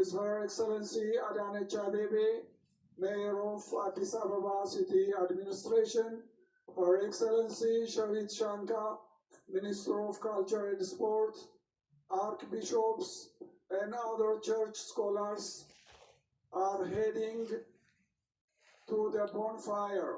with Her Excellency Adaanech Abeebe, Mayor of Addis Ababa City Administration, Her Excellency Shavit Shanka, Minister of Culture and Sport, archbishops, and other church scholars are heading to the bonfire.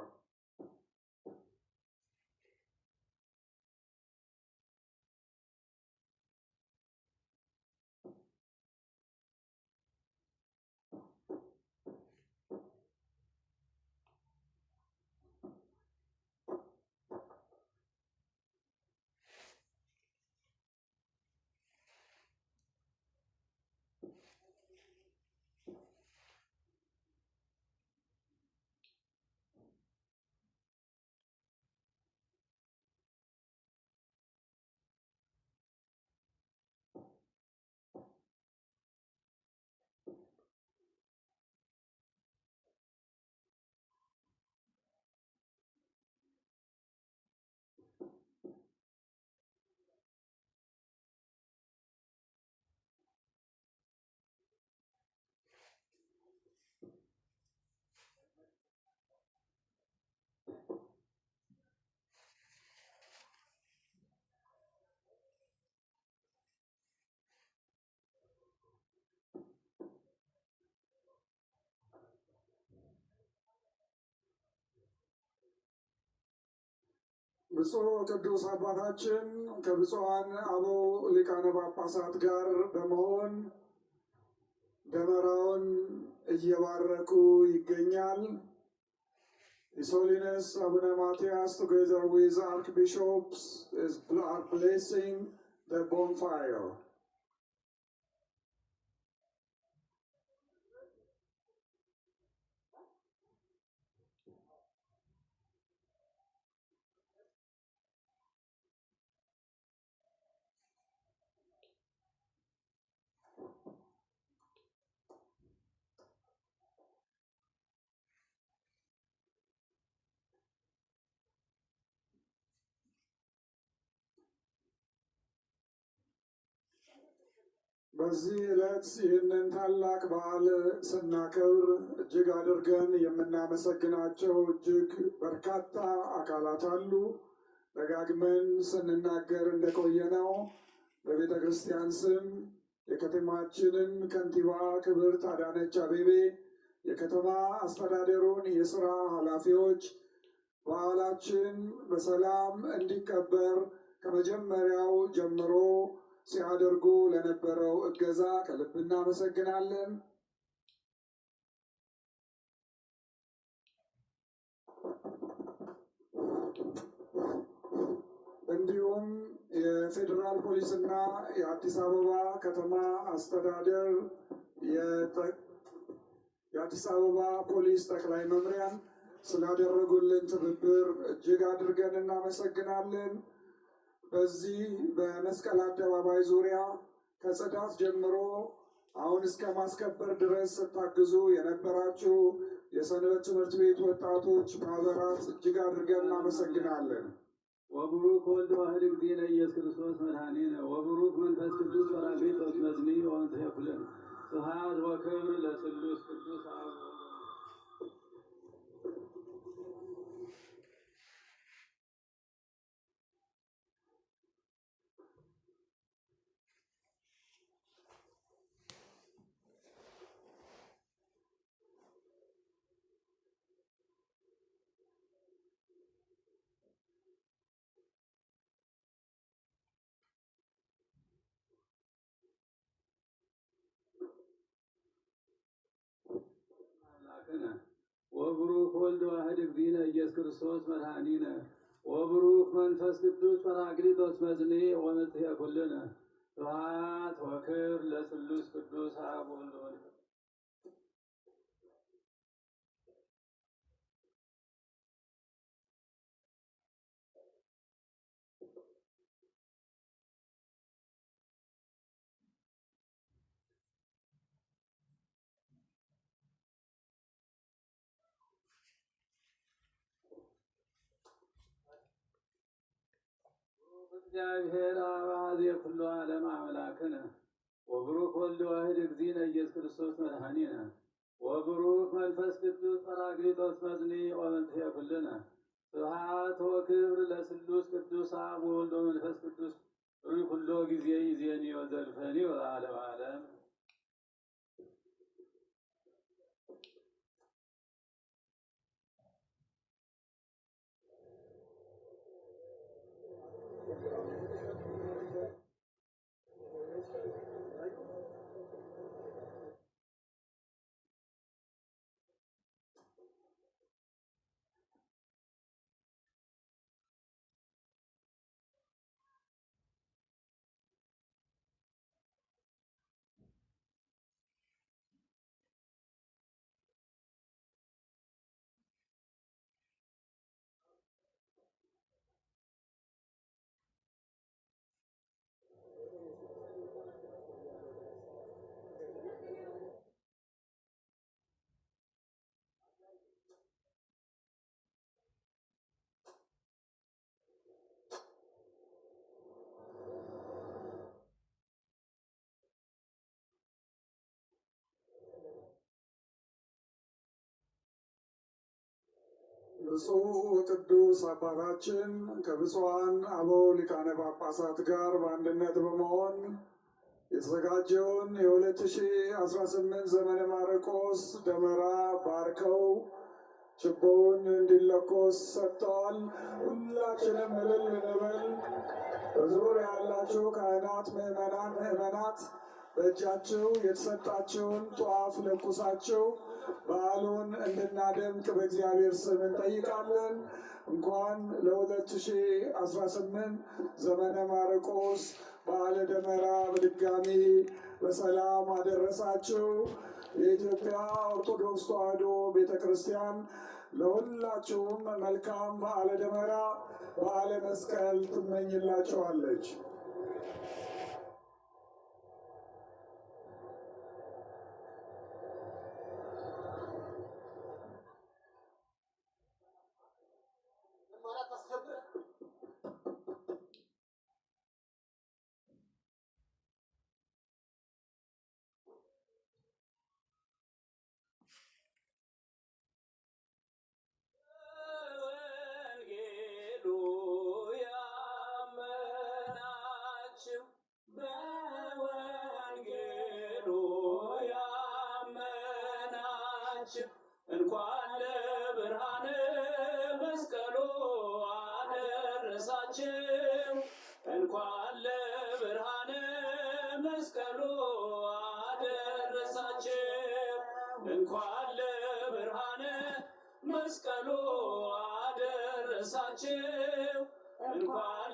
ብፁዕ ቅዱስ አባታችን ከብፁዓን አበው ሊቃነ ጳጳሳት ጋር በመሆን ደመራውን እየባረኩ ይገኛል። His Holiness Abuna Matthias, together with archbishops, are blessing the bonfire. በዚህ ዕለት ይህንን ታላቅ በዓል ስናከብር እጅግ አድርገን የምናመሰግናቸው እጅግ በርካታ አካላት አሉ። ደጋግመን ስንናገር እንደቆየነው በቤተ ክርስቲያን ስም የከተማችንን ከንቲባ ክብርት አዳነች አቤቤ፣ የከተማ አስተዳደሩን የሥራ ኃላፊዎች በዓላችን በሰላም እንዲከበር ከመጀመሪያው ጀምሮ ሲያደርጉ ለነበረው እገዛ ከልብ እናመሰግናለን። እንዲሁም የፌዴራል ፖሊስና የአዲስ አበባ ከተማ አስተዳደር የአዲስ አበባ ፖሊስ ጠቅላይ መምሪያን ስላደረጉልን ትብብር እጅግ አድርገን እናመሰግናለን። በዚህ በመስቀል አደባባይ ዙሪያ ከጽዳት ጀምሮ አሁን እስከ ማስከበር ድረስ ስታግዙ የነበራችሁ የሰንበት ትምህርት ቤት ወጣቶች ማህበራት እጅግ አድርገን እናመሰግናለን። ወብሩክ ወልድ ዋሕድ እግዚእነ ኢየሱስ ክርስቶስ መድኃኒነ ወብሩክ መንፈስ ቅዱስ ጰራቅሊጦስ መጽኒ ወእንተ ይኩለን ስብሐት ወክብር ለስሉስ ቅዱስ አብ ወብሩክ ወልድ ዋሕድ እግዚእነ ኢየሱስ ክርስቶስ መድኃኒነ ወብሩክ መንፈስ ቅዱስ ጰራቅሊጦስ መጽኒ ወመጽሔ ኩልነ ስብሐት ወክብር ለስሉስ ቅዱስ አብ ወወልድ ወመንፈስ እግዚአብሔር አብ ኩሉ ዓለም አምላክነ ወብሩክ ወልድ ዋሕድ እግዚእነ ኢየሱስ ክርስቶስ መድኃኒነ ወብሩክ መንፈስ ቅዱስ ጰራቅሊጦስ መጽኒ ወመንትሔ ኩልነ ስብሐት ወክብር ለስሉስ ቅዱስ አብ ወወልድ ወመንፈስ ቅዱስ ኩሎ ጊዜ ይእዜኒ ወዘልፈኒ ወለዓለመ ዓለም። ብፁዕ ወቅዱስ አባታችን ከብፁዓን አበው ሊቃነ ጳጳሳት ጋር በአንድነት በመሆን የተዘጋጀውን የ2018 ዘመነ ማርቆስ ደመራ ባርከው ችቦውን እንዲለኮስ ሰጥተዋል። ሁላችንም እልል እንበል። በዙሪያ ያላችሁ ካህናት፣ ምዕመናት በእጃችሁ የተሰጣችውን ጧፍ ለኩሳችሁ በዓሉን እንድናደምቅ በእግዚአብሔር ስም እንጠይቃለን። እንኳን ለ2018 ዘመነ ማርቆስ በዓለ ደመራ በድጋሚ በሰላም አደረሳችሁ። የኢትዮጵያ ኦርቶዶክስ ተዋሕዶ ቤተ ክርስቲያን ለሁላችሁም መልካም በዓለ ደመራ በዓለ መስቀል ትመኝላችኋለች። እንኳን ለብርሃነ መስቀሉ አደረሳችሁ። እንኳን ለብርሃነ መስቀሉ አደረሳችሁ። እንኳን ለብርሃነ መስቀሉ አደረሳችሁ። እንኳን